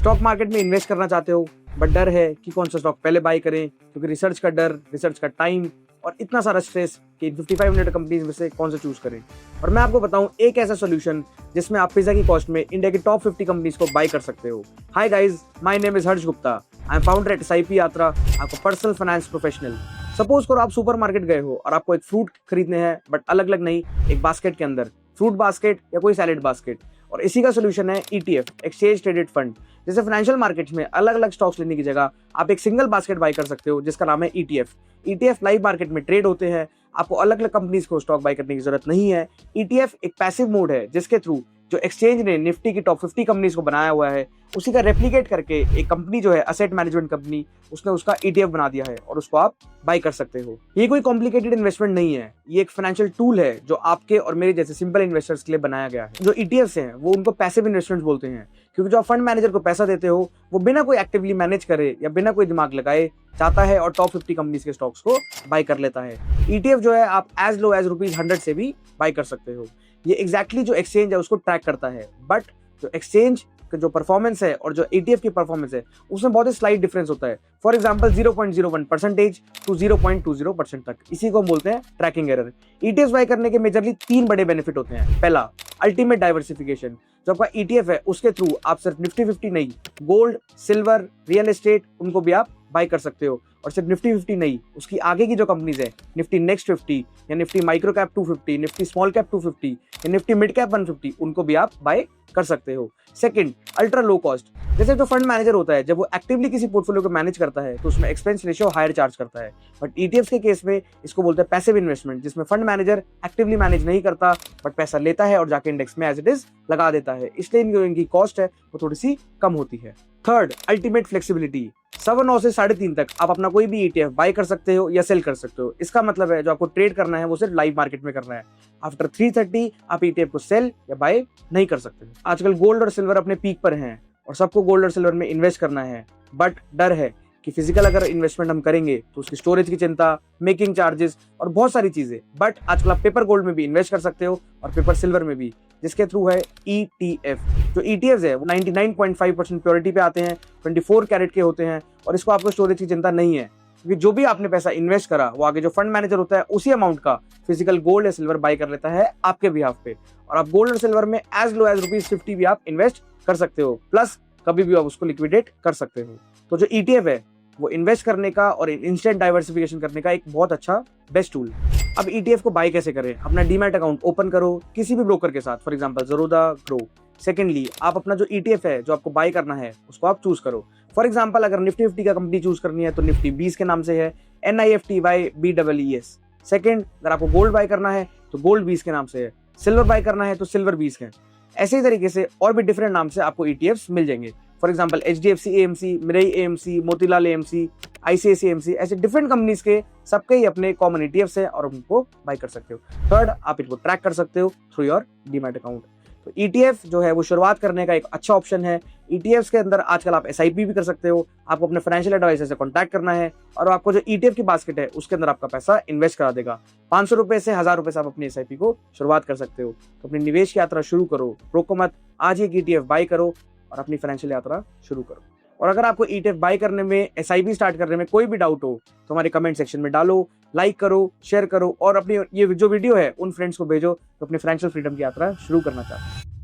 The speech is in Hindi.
स्टॉक मार्केट में इन्वेस्ट करना चाहते हो बट डर है कि कौन सा स्टॉक पहले बाय करें, क्योंकि रिसर्च का डर, रिसर्च का टाइम और इतना सारा स्ट्रेस कि 5500 कंपनीज में से कौन सा चूज करें। और मैं आपको बताऊं एक ऐसा सोल्यूशन जिसमें आप पिज्जा की कॉस्ट में इंडिया की टॉप 50 कंपनीज को बाय कर सकते हो। Hi guys, my name is Harsh Gupta. I am founder at SIP यात्रा, आपको पर्सनल फाइनेंस प्रोफेशनल। सपोज करो आप सुपरमार्केट गए हो और आपको एक फ्रूट खरीदने हैं बट अलग अलग नहीं, एक बास्केट के अंदर, फ्रूट बास्केट या कोई सैलेड बास्केट। और इसी का सोल्यूशन है ETF, एक्सचेंज ट्रेडेड फंड। जैसे फाइनेंशियल मार्केट्स में अलग अलग स्टॉक्स लेने की जगह आप एक सिंगल बास्केट बाय कर सकते हो जिसका नाम है ETF। ETF लाइव मार्केट में ट्रेड होते हैं, आपको अलग अलग कंपनीज को स्टॉक बाय करने की जरूरत नहीं है। ETF एक पैसिव मोड है जिसके थ्रू जो एक्सचेंज ने निफ्टी की टॉप 50 कंपनीज को बनाया हुआ है उसी का रेप्लिकेट करके एक कंपनी जो है असेट मैनेजमेंट कंपनी, उसने उसका ETF बना दिया है और उसको आप बाय कर सकते हो। ये कोई कॉम्प्लिकेटेड इन्वेस्टमेंट नहीं है, ये एक फाइनेंशियल टूल है जो आपके और मेरे जैसे सिंपल इन्वेस्टर्स के लिए बनाया गया है। जो ETFs हैं वो उनको पैसिव इन्वेस्टमेंट बोलते हैं, क्योंकि जो आप फंड मैनेजर को पैसा देते हो वो बिना कोई एक्टिवली मैनेज करे या बिना कोई दिमाग लगाए चाहता है और टॉप 50 कंपनीज के स्टॉक्स को बाय कर लेता है। ETF जो है आप एज लो एज ₹100 से भी बाय कर सकते हो। ये एग्जैक्टली जो एक्सचेंज है उसको ट्रैक करता है, बट जो एक्सचेंज का जो परफॉर्मेंस है और जो ETF की परफॉर्मेंस है उसमें बहुत ही स्लाइट डिफरेंस होता है। फॉर एग्जांपल 0.01% टू 0.20% तक, इसी को हम बोलते हैं ट्रैकिंग एरर। ETFs बाय करने के मेजरली 3 बड़े बेनिफिट होते हैं। पहला, अल्टीमेट डाइवर्सिफिकेशन। जो आपका ETF है उसके थ्रू आप सिर्फ निफ्टी 50 नहीं, गोल्ड, सिल्वर, रियल एस्टेट उनको भी आप बाय कर सकते हो। और सिर्फ निफ्टी 50 नहीं, उसकी आगे की जो कंपनीज है, निफ्टी नेक्स्ट 50 या Nifty micro cap 250, Nifty small cap 250 या निफ्टी मिड कैप 150, उनको भी आप बाय कर सकते हो। Second, ultra low cost. जैसे जो फंड मैनेजर होता है जब वो एक्टिवली किसी पोर्टफोलियो को मैनेज करता है तो उसमें एक्सपेंस रेशियो हायर चार्ज करता है, बट ETFs के केस में इसको बोलते हैं पैसिव इन्वेस्टमेंट, जिसमें फंड मैनेजर एक्टिवली मैनेज नहीं करता बट पैसा लेता है और जाके इंडेक्स में एज इट इज लगा देता है, इसलिए इनकी कॉस्ट है वो थोड़ी सी कम होती है। Third, ultimate flexibility. 9:15 से 3:30 तक आप अपना कोई भी ETF बाय कर सकते हो या सेल कर सकते हो। इसका मतलब है जो आपको ट्रेड करना है वो सिर्फ लाइव मार्केट में करना है। आफ्टर 3:30 आप ETF को सेल या बाय नहीं कर सकते। आजकल गोल्ड और सिल्वर अपने पीक पर हैं और सबको गोल्ड और सिल्वर में इन्वेस्ट करना है, बट डर है कि फिजिकल अगर इन्वेस्टमेंट हम करेंगे तो उसकी स्टोरेज की चिंता, मेकिंग चार्जेस और बहुत सारी चीजें। बट आजकल आप पेपर गोल्ड में भी इन्वेस्ट कर सकते हो और पेपर सिल्वर में भी, जिसके थ्रू है ETF। जो ETFs है वो 99.5% प्योरिटी पे आते हैं, 24 कैरेट के होते हैं और इसको आपको स्टोरेज की चिंता नहीं है, क्योंकि जो भी आपने पैसा इन्वेस्ट करा वो आगे जो फंड मैनेजर होता है उसी अमाउंट का फिजिकल गोल्ड या सिल्वर बाय कर लेता है आपके बिहाफ पे। और आप गोल्ड और सिल्वर में एज लो एज ₹50 भी आप इन्वेस्ट कर सकते हो, प्लस कभी भी आप उसको लिक्विडेट कर सकते हो। तो जो ETF है वो इन्वेस्ट करने का और इंस्टेंट डाइवर्सिफिकेशन करने का एक बहुत अच्छा बेस्ट टूल। अब ETF को बाय कैसे करें? अपना डीमैट अकाउंट ओपन करो किसी भी ब्रोकर के साथ, for example Zerodha, Groww। Secondly, आप अपना जो ETF है जो आपको बाय करना है उसको आप चूज करो। फॉर एग्जांपल अगर निफ्टी 50 का कंपनी चूज करनी है तो निफ्टी 20 के नाम से है, NIFTY BEES। सेकेंड, अगर आपको गोल्ड बाय करना है तो गोल्ड 20 के नाम से है, सिल्वर बाय करना है तो सिल्वर 20 है। ऐसे ही तरीके से और भी डिफरेंट नाम से आपको ETFs मिल जाएंगे। For example HDFC AMC, Mirae AMC, Motilal AMC, ICICI AMC, ऐसे डिफरेंट कंपनीज के सबके ही अपने कॉमन ETFs है और उनको बाय कर सकते हो। थर्ड, आप इनको ट्रैक कर सकते हो थ्रू योर डीमैट अकाउंट। तो ETF जो है वो शुरुआत करने का एक अच्छा ऑप्शन है। ETFs के अंदर आजकल आप SIP भी कर सकते हो। आपको अपने फाइनेंशियल एडवाइजर से कॉन्टैक्ट करना है और आपको जो ETF की बास्केट है उसके अंदर आपका पैसा इन्वेस्ट करा देगा। 500 रुपए से 1000 रुपए से आप अपनी SIP को शुरुआत कर सकते हो। तो अपनी निवेश की यात्रा शुरू करो, रोको मत, आज ही ETF बाय करो और अपनी फाइनेंशियल यात्रा शुरू करो। और अगर आपको ETF बाय करने में, SIP स्टार्ट करने में कोई भी डाउट हो तो हमारे कमेंट सेक्शन में डालो, लाइक करो, शेयर करो और अपनी ये जो वीडियो है उन फ्रेंड्स को भेजो तो अपनी फाइनेंशियल फ्रीडम की यात्रा शुरू करना चाहते हैं।